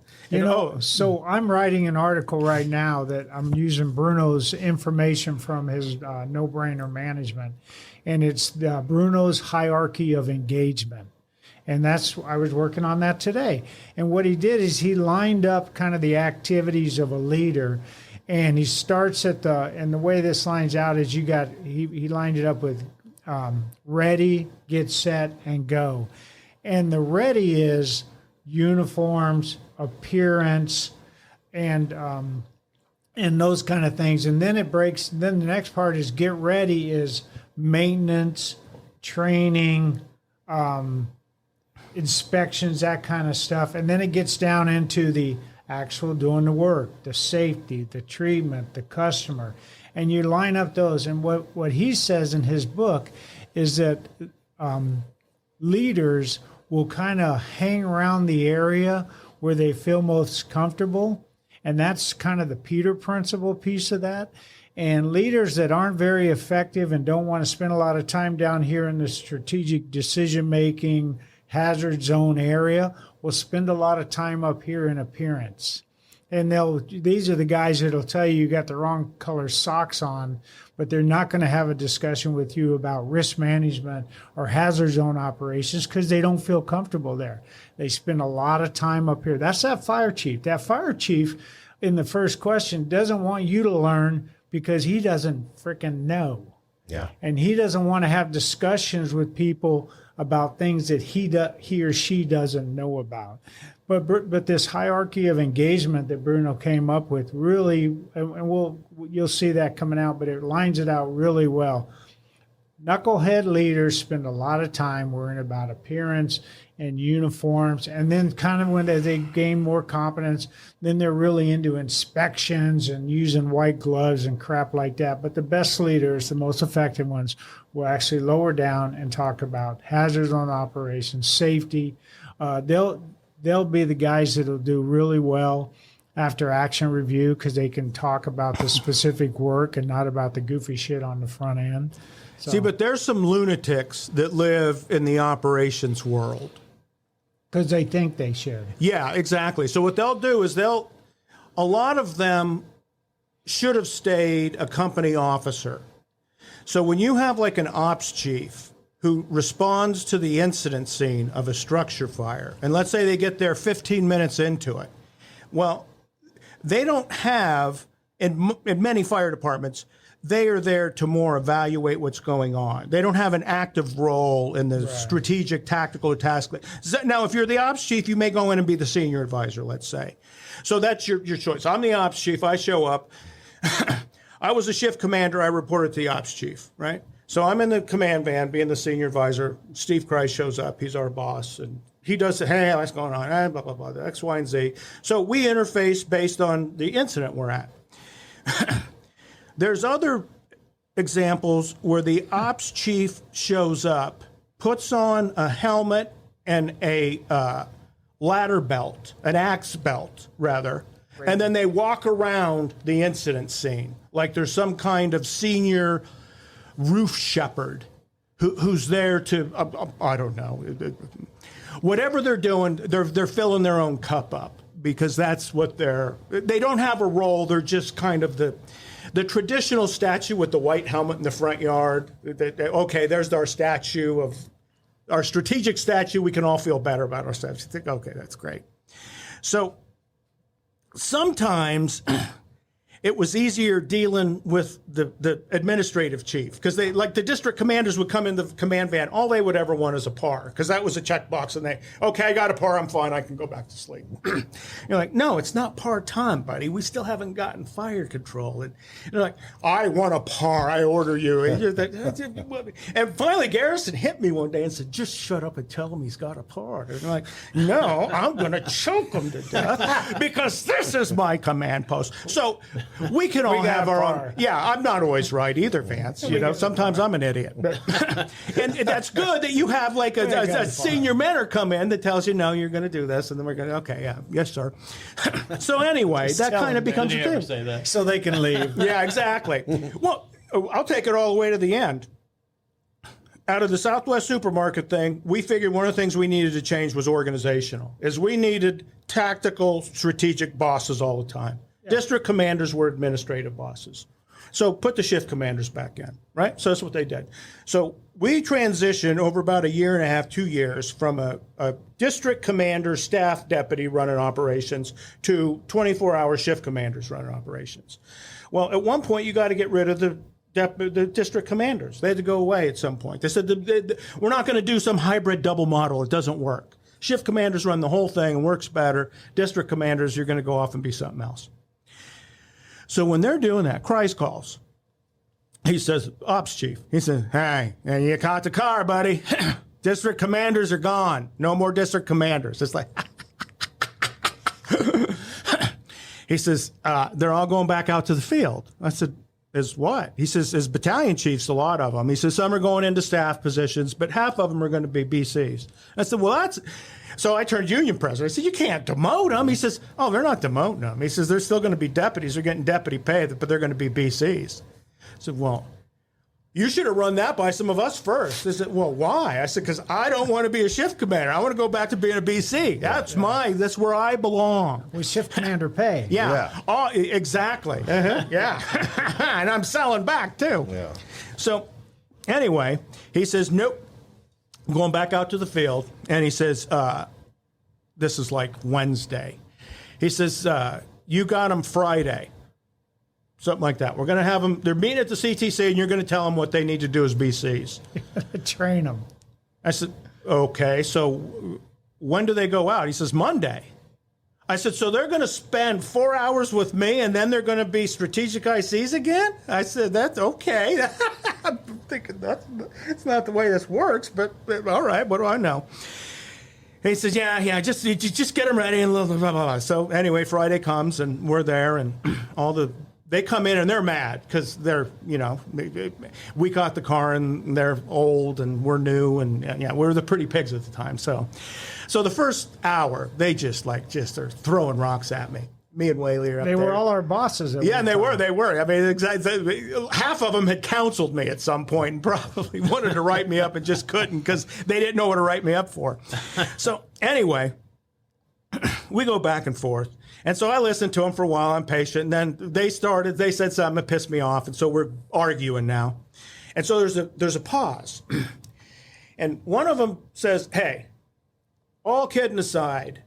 So I'm writing an article right now that I'm using Bruno's information from his no-brainer management, and it's Bruno's hierarchy of engagement. And I was working on that today. And what he did is he lined up kind of the activities of a leader, and he starts and the way this lines out is he lined it up with ready, get set, and go. And the ready is uniforms, appearance, and those kind of things. And then then the next part is get ready is maintenance, training, inspections, that kind of stuff. And then it gets down into the actual doing the work, the safety, the treatment, the customer. And you line up those. And what he says in his book is that leaders will kind of hang around the area where they feel most comfortable. And that's kind of the Peter principle piece of that. And leaders that aren't very effective and don't want to spend a lot of time down here in the strategic decision-making hazard zone area will spend a lot of time up here in appearance. And these are the guys that'll tell you got the wrong color socks on, but they're not going to have a discussion with you about risk management or hazard zone operations because they don't feel comfortable there. They spend a lot of time up here. That's that fire chief. That fire chief in the first question doesn't want you to learn because he doesn't freaking know. Yeah. And he doesn't want to have discussions with people about things that he or she doesn't know about. But this hierarchy of engagement that Bruno came up with really, and you'll see that coming out, but it lines it out really well. Knucklehead leaders spend a lot of time worrying about appearance and uniforms, and then kind of when they gain more competence, then they're really into inspections and using white gloves and crap like that. But the best leaders, the most effective ones, will actually lower down and talk about hazards on operations, safety. They'll be the guys that'll do really well after action review because they can talk about the specific work and not about the goofy shit on the front end. So, see, but there's some lunatics that live in the operations world. Because they think they should. Yeah, exactly. So what they'll do is a lot of them should have stayed a company officer. So when you have like an ops chief who responds to the incident scene of a structure fire, and let's say they get there 15 minutes into it, well, they don't have, in many fire departments, they are there to more evaluate what's going on. They don't have an active role in the strategic, tactical task. Now, if you're the ops chief, you may go in and be the senior advisor, let's say. So that's your choice. I'm the ops chief. I show up. I was a shift commander. I reported to the ops chief, right? So I'm in the command van being the senior advisor. Steve Christ shows up. He's our boss. And he does say, hey, what's going on? Blah, blah, blah, the X, Y, and Z. So we interface based on the incident we're at. There's other examples where the ops chief shows up, puts on a helmet and a ladder belt, an axe belt, rather, and then they walk around the incident scene like there's some kind of senior roof shepherd who's there to, I don't know, whatever they're doing, they're filling their own cup up because that's what they don't have a role. They're just kind of the traditional statue with the white helmet in the front yard. Okay, there's our statue of our strategic statue. We can all feel better about ourselves. You think, okay, that's great. So sometimes it was easier dealing with the administrative chief because they, like the district commanders would come in the command van. All they would ever want is a par because that was a checkbox. And okay, I got a par. I'm fine. I can go back to sleep. You're like, no, it's not par time, buddy. We still haven't gotten fire control. And you're like, I want a par. I order you. And finally, Garrison hit me one day and said, just shut up and tell him he's got a par. And I'm like, no, I'm going to choke him to death because this is my command post. So we can all have our own. Yeah, I'm not always right either, Vance. You know, sometimes I'm an idiot. And that's good that you have like a senior mentor come in that tells you, no, you're going to do this. And then we're going to, okay, yeah, yes, sir. So anyway, that kind of becomes a thing. Say that? So they can leave. Yeah, exactly. Well, I'll take it all the way to the end. Out of the Southwest Supermarket thing, we figured one of the things we needed to change was organizational, is we needed tactical, strategic bosses all the time. District commanders were administrative bosses. So put the shift commanders back in, right? So that's what they did. So we transitioned over about a year and a half, 2 years from a district commander, staff deputy running operations to 24-hour shift commanders running operations. Well, at one point, you got to get rid of the district commanders. They had to go away at some point. They said, we're not going to do some hybrid double model. It doesn't work. Shift commanders run the whole thing and works better. District commanders, you're going to go off and be something else. So when they're doing that, Christ calls. He says, ops chief. He says, hey, you caught the car, buddy. District commanders are gone. No more district commanders. It's like, he says, they're all going back out to the field. I said, Is what? He says, as battalion chiefs, a lot of them. He says, some are going into staff positions, but half of them are going to be BCs. I said, well, that's... So I turned union president. I said, you can't demote them. He says, oh, they're not demoting them. He says, they're still going to be deputies. They're getting deputy pay, but they're going to be BCs. I said, well, you should have run that by some of us first. I said, well, why? I said, because I don't want to be a shift commander. I want to go back to being a BC. That's where I belong. With shift commander pay. Yeah. Oh, exactly. Yeah. And I'm selling back, too. Yeah. So, anyway, he says, nope. I'm going back out to the field. And he says, this is like Wednesday. He says, you got them Friday. Something like that. We're going to have them, they're meeting at the CTC, and you're going to tell them what they need to do as BCs. Train them. I said, okay, so when do they go out? He says, Monday. I said, so they're going to spend 4 hours with me, and then they're going to be strategic ICs again? I said, that's okay. I'm thinking that's not the way this works, but all right, what do I know? And he says, yeah, just get them ready and blah, blah, blah, blah. So anyway, Friday comes, and we're there, and they come in and they're mad because they're, we got the car and they're old and we're new and we were the pretty pigs at the time. So the first hour, they just are throwing rocks at me. Me and Whaley are up there. They were all our bosses. Yeah, and they were. I mean, exactly. Half of them had counseled me at some point and probably wanted to write me up and just couldn't because they didn't know what to write me up for. So anyway, we go back and forth. And so I listened to them for a while. I'm patient. And then they said something that pissed me off. And so we're arguing now. And so there's a pause. And one of them says, hey, all kidding aside,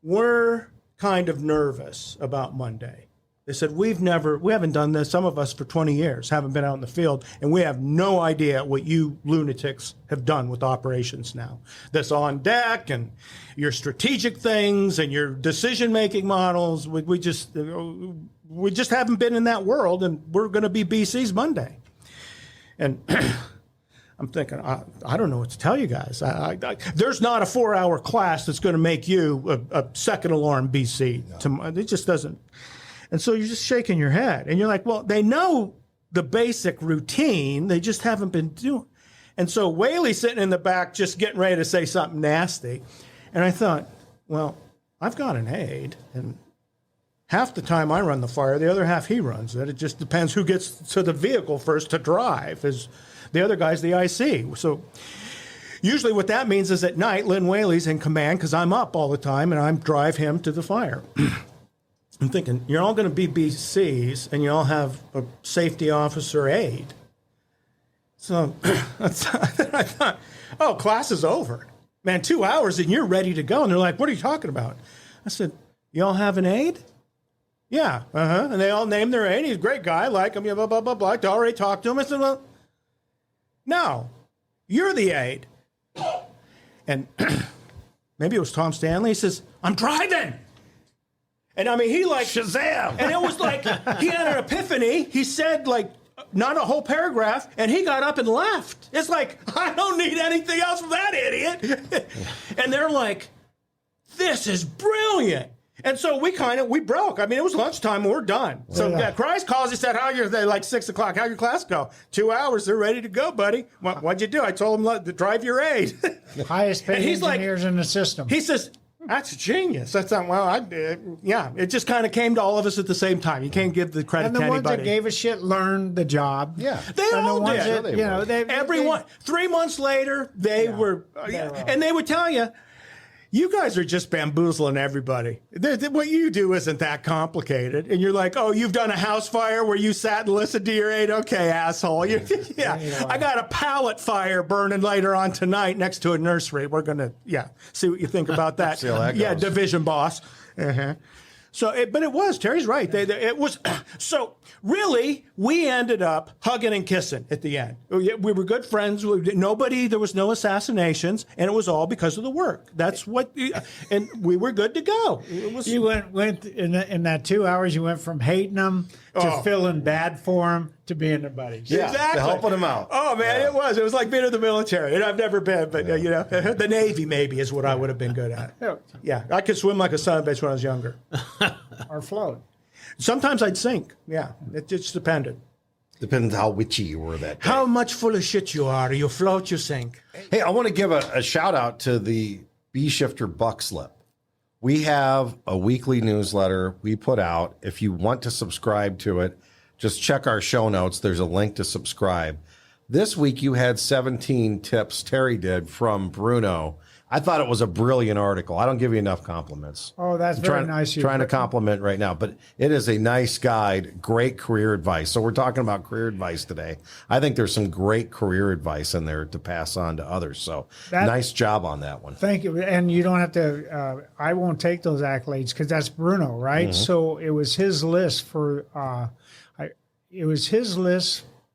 we're kind of nervous about Monday. They said, we haven't done this, some of us, for 20 years, haven't been out in the field, and we have no idea what you lunatics have done with operations now. This on deck and your strategic things and your decision-making models, we just haven't been in that world, and we're going to be BCs Monday. And I'm thinking, I don't know what to tell you guys. There's not a 4-hour class that's going to make you a second alarm BC. No. It just doesn't. And so you're just shaking your head. And you're like, well, they know the basic routine. They just haven't been doing. And so Whaley's sitting in the back just getting ready to say something nasty. And I thought, well, I've got an aide. And half the time I run the fire, the other half he runs it. It just depends who gets to the vehicle first to drive. The other guy's the IC. So usually what that means is at night, Lynn Whaley's in command because I'm up all the time and I drive him to the fire. I'm thinking, you're all going to be BCs, and you all have a safety officer aide. So I thought, oh, class is over. Man, 2 hours and you're ready to go. And they're like, what are you talking about? I said, you all have an aide? Yeah, And they all named their aide. He's a great guy, like him, blah, blah, blah, blah. I already talked to him. I said, well, no, you're the aide. And maybe it was Tom Stanley. He says, I'm driving. And I mean, he like Shazam. And it was like he had an epiphany. He said like not a whole paragraph, and he got up and left. It's like, I don't need anything else from that idiot. And they're like, this is brilliant. And so we broke. I mean, it was lunchtime and we're done. So Christ calls, he said, they're like 6 o'clock. How'd your class go? 2 hours, they're ready to go, buddy. What'd you do? I told him to drive your aide. The highest paid engineers in the system. He says, that's genius. That's not, it just kind of came to all of us at the same time. You can't give the credit to anybody. And the ones that gave a shit learned the job. Yeah. They all did. Everyone, 3 months later, they were, and they would tell you, you guys are just bamboozling everybody. What you do isn't that complicated. And you're like, oh, you've done a house fire where you sat and listened to your aide? Okay, asshole. I got a pallet fire burning later on tonight next to a nursery. We're going to, see what you think about that. See how that goes. Division boss. So, but it was, Terry's right. It was, so really, we ended up hugging and kissing at the end. We were good friends. There was no assassinations, and it was all because of the work. That's what, and we were good to go. You went in that 2 hours, you went from hating them to feeling bad for them to being their buddies. Yeah, exactly. To helping them out. Oh, man, it was like being in the military. And I've never been, but, the Navy maybe is what I would have been good at. Yeah, I could swim like a son of a bitch when I was younger. Or float. Sometimes I'd sink. Yeah, it just depended. Depends how witchy you were that day. How much full of shit you are. You float, you sink. Hey, I want to give a shout out to the Bee Shifter Buck Slip. We have a weekly newsletter we put out. If you want to subscribe to it, just check our show notes. There's a link to subscribe. This week you had 17 tips Terry did from Bruno. I thought it was a brilliant article. I don't give you enough compliments. Oh, that's very nice. Trying to compliment right now, but it is a nice guide, great career advice. So we're talking about career advice today. I think there's some great career advice in there to pass on to others. So nice job on that one. Thank you. And you don't have to, I won't take those accolades because that's Bruno, right? Mm-hmm. So it was his list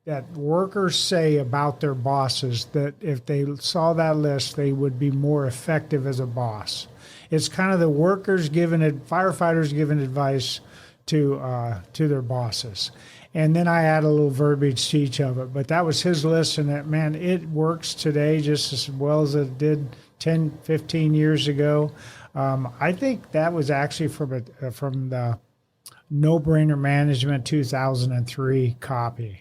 that workers say about their bosses that if they saw that list, they would be more effective as a boss. It's kind of the workers firefighters giving advice to their bosses. And then I add a little verbiage to each of it. But that was his list, and it works today just as well as it did 10, 15 years ago. I think that was actually from the No Brainer Management 2003 copy.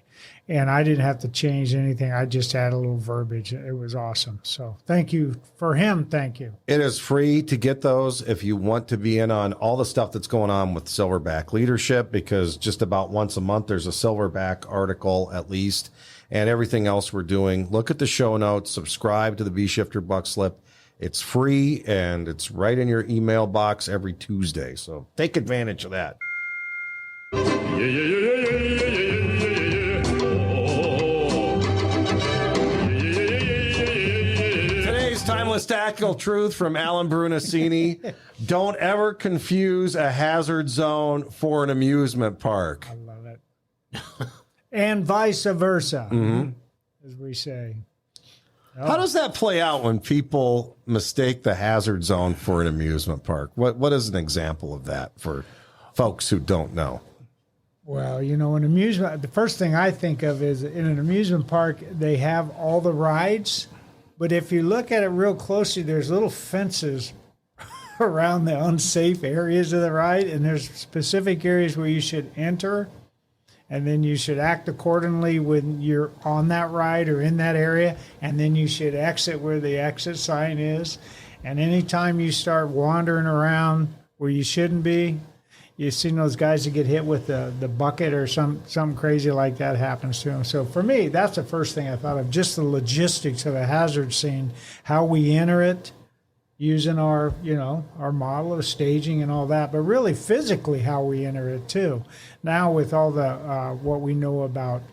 And I didn't have to change anything. I just had a little verbiage. It was awesome. So thank you for him. Thank you. It is free to get those if you want to be in on all the stuff that's going on with Silverback leadership, because just about once a month there's a Silverback article at least, and everything else we're doing. Look at the show notes. Subscribe to the Bee Shifter Buck Slip. It's free, and it's right in your email box every Tuesday. So take advantage of that. Timeless tactical truth from Alan Brunancini. Don't ever confuse a hazard zone for an amusement park. I love it. And vice versa, as we say. How does that play out when people mistake the hazard zone for an amusement park? What is an example of that for folks who don't know? Well, the first thing I think of is in an amusement park, they have all the rides. But if you look at it real closely, there's little fences around the unsafe areas of the ride, and there's specific areas where you should enter, and then you should act accordingly when you're on that ride or in that area, and then you should exit where the exit sign is. And anytime you start wandering around where you shouldn't be, you've seen those guys that get hit with the bucket or something crazy like that happens to them. So for me, that's the first thing I thought of, just the logistics of a hazard scene, how we enter it, using our model of staging and all that, but really physically how we enter it too. Now with all the what we know about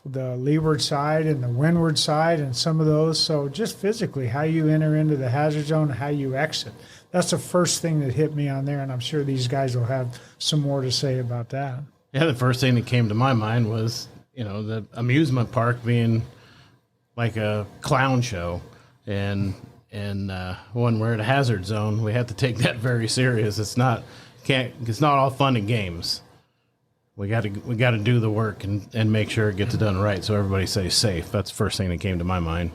the leeward side and the windward side and some of those, so just physically how you enter into the hazard zone, how you exit. That's the first thing that hit me on there, and I'm sure these guys will have some more to say about that. Yeah, the first thing that came to my mind was, the amusement park being like a clown show, and when we're at a hazard zone, we have to take that very serious. It's not all fun and games. We got to do the work and make sure it gets done right, so everybody stays safe. That's the first thing that came to my mind.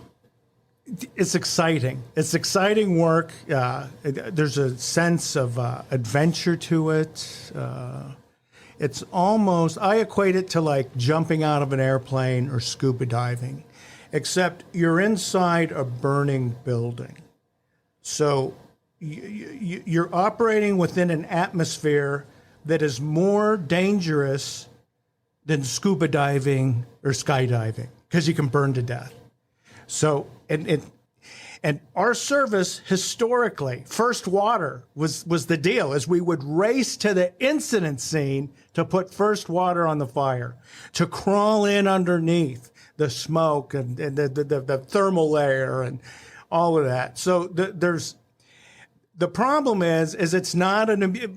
It's exciting. It's exciting work. There's a sense of adventure to it. It's almost, I equate it to like jumping out of an airplane or scuba diving, except you're inside a burning building. So you're operating within an atmosphere that is more dangerous than scuba diving or skydiving because you can burn to death. So, and our service historically, first water was the deal, as we would race to the incident scene to put first water on the fire, to crawl in underneath the smoke and the thermal layer and all of that. So the problem is it's not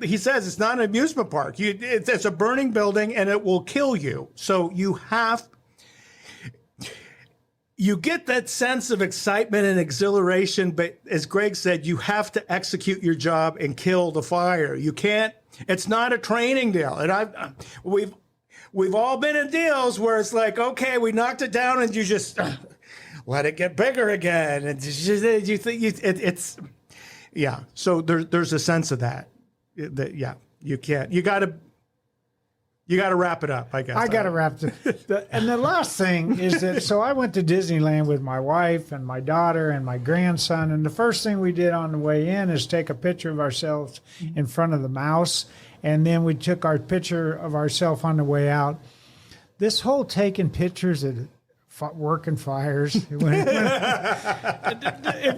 he says it's not an amusement park. It's a burning building and it will kill you. So you get that sense of excitement and exhilaration, but as Greg said, you have to execute your job and kill the fire. You can't. It's not a training deal, and we've all been in deals where it's like, okay, we knocked it down, and you just let it get bigger again, and you think it's yeah. So there's a sense of that you can't. You got to. You got to wrap it up, I guess. I got to wrap it. And the last thing is that, so I went to Disneyland with my wife and my daughter and my grandson. And the first thing we did on the way in is take a picture of ourselves in front of the mouse. And then we took our picture of ourselves on the way out. This whole taking pictures at working fires. If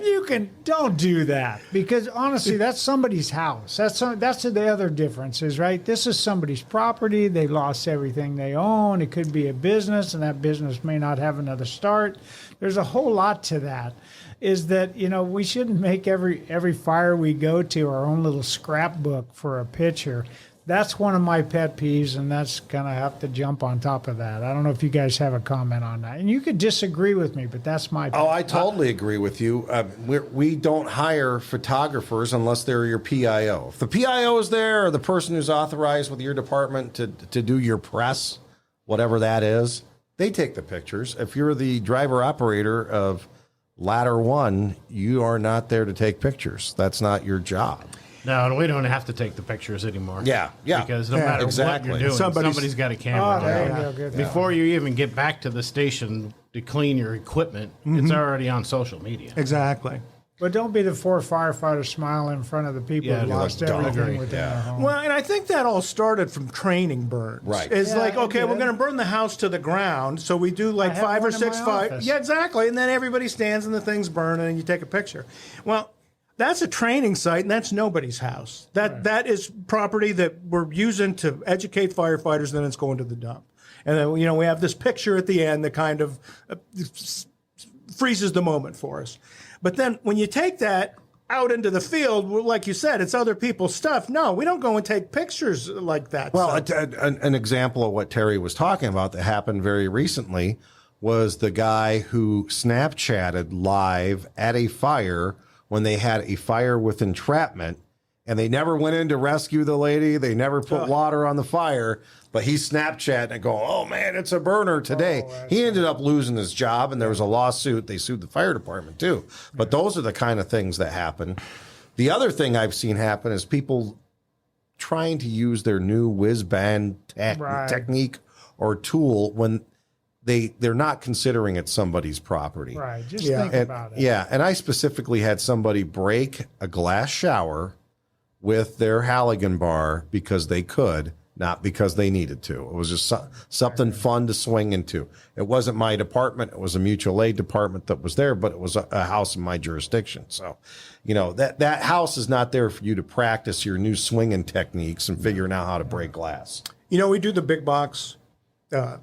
you can, don't do that, because honestly, that's somebody's house. That's the other difference is, right? This is somebody's property. They lost everything they own. It could be a business, and that business may not have another start. There's a whole lot to that. Is that, we shouldn't make every fire we go to our own little scrapbook for a picture. That's one of my pet peeves, and that's going to have to jump on top of that. I don't know if you guys have a comment on that. And you could disagree with me, but that's my pet. Oh, I totally agree with you. We don't hire photographers unless they're your PIO. If the PIO is there, or the person who's authorized with your department to do your press, whatever that is, they take the pictures. If you're the driver-operator of Ladder 1, you are not there to take pictures. That's not your job. No, and we don't have to take the pictures anymore. Yeah. Because no matter exactly. what you're doing, somebody's got a camera. There you go. Good. Before you even get back to the station to clean your equipment, it's already on social media. Exactly. But don't be the four firefighters smiling in front of the people who lost everything within their home. Well, and I think that all started from training burns. Right. It's Yeah, like, okay, it we're did. going to burn the house to the ground. So we do like I have 5 or one in 6 my fires. office. Yeah, exactly. And then everybody stands and the thing's burning and you take a picture. Well, that's a training site, and that's nobody's house. That is property that we're using to educate firefighters, and then it's going to the dump. And then, we have this picture at the end that kind of freezes the moment for us. But then when you take that out into the field, like you said, it's other people's stuff. No, we don't go and take pictures like that. Well, an example of what Terry was talking about that happened very recently was the guy who Snapchatted live at a fire when they had a fire with entrapment, and they never went in to rescue the lady. They never put water on the fire, but he Snapchatted and going, oh, man, it's a burner today. He ended up losing his job, and there was a lawsuit. They sued the fire department, too. But those are the kind of things that happen. The other thing I've seen happen is people trying to use their new whiz-bang technique or tool when they're not considering it somebody's property. Right. Just think about it. Yeah. And I specifically had somebody break a glass shower with their Halligan bar because they could, not because they needed to. It was just something fun to swing into. It wasn't my department. It was a mutual aid department that was there, but it was a house in my jurisdiction. So, that house is not there for you to practice your new swinging techniques and figuring out how to break glass. we do the big box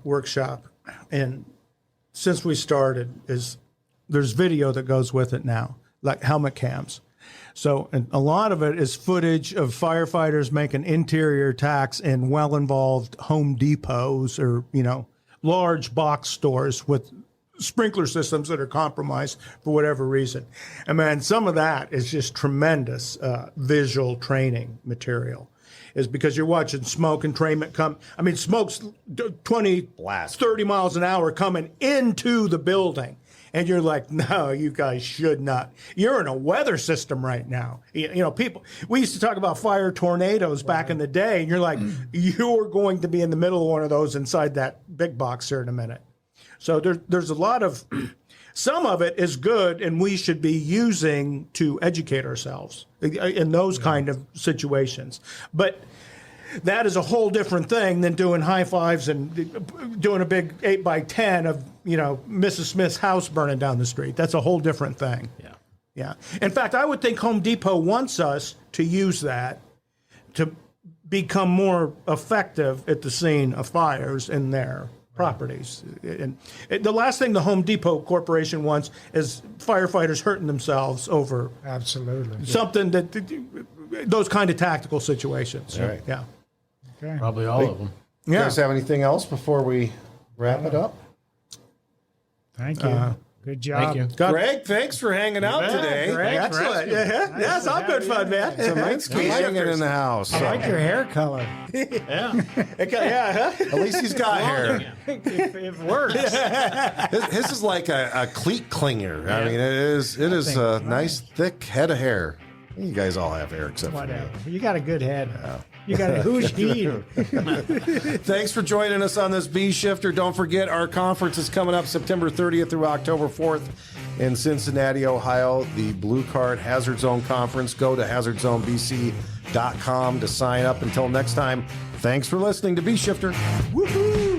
workshop. And since we started, there's video that goes with it now, like helmet cams. So and a lot of it is footage of firefighters making interior attacks in well-involved Home Depots or, large box stores with sprinkler systems that are compromised for whatever reason. And man, some of that is just tremendous visual training material. Is because you're watching smoke and entrainment come. I mean, smoke's 20, 30 miles an hour coming into the building. And you're like, no, you guys should not. You're in a weather system right now. People, we used to talk about fire tornadoes back in the day. And you're like, you're going to be in the middle of one of those inside that big box here in a minute. So there's a lot of, some of it is good and we should be using to educate ourselves in those kind of situations. But that is a whole different thing than doing high fives and doing a big 8x10 of, Mrs. Smith's house burning down the street. That's a whole different thing. Yeah. In fact, I would think Home Depot wants us to use that to become more effective at the scene of fires in their properties. And the last thing the Home Depot Corporation wants is firefighters hurting themselves over something those kind of tactical situations. Right. Yeah. Okay. Probably all of them. You guys have anything else before we wrap it up? Thank you. Good job. Thank you. Greg, thanks for hanging out today. Greg. Excellent. Yeah, it's all good fun, man. Tonight's hanging in the house. I like your hair color. Yeah. At least he's got hair. if it works. His is like a cleat clinger. I mean, it is a nice thick head of hair. You guys all have hair except for me. Whatever. You got a good head. You got a who's he? Thanks for joining us on this Bee Shifter. Don't forget, our conference is coming up September 30th through October 4th in Cincinnati, Ohio. The Blue Card Hazard Zone Conference. Go to hazardzonebc.com to sign up. Until next time, thanks for listening to Bee Shifter. Woohoo!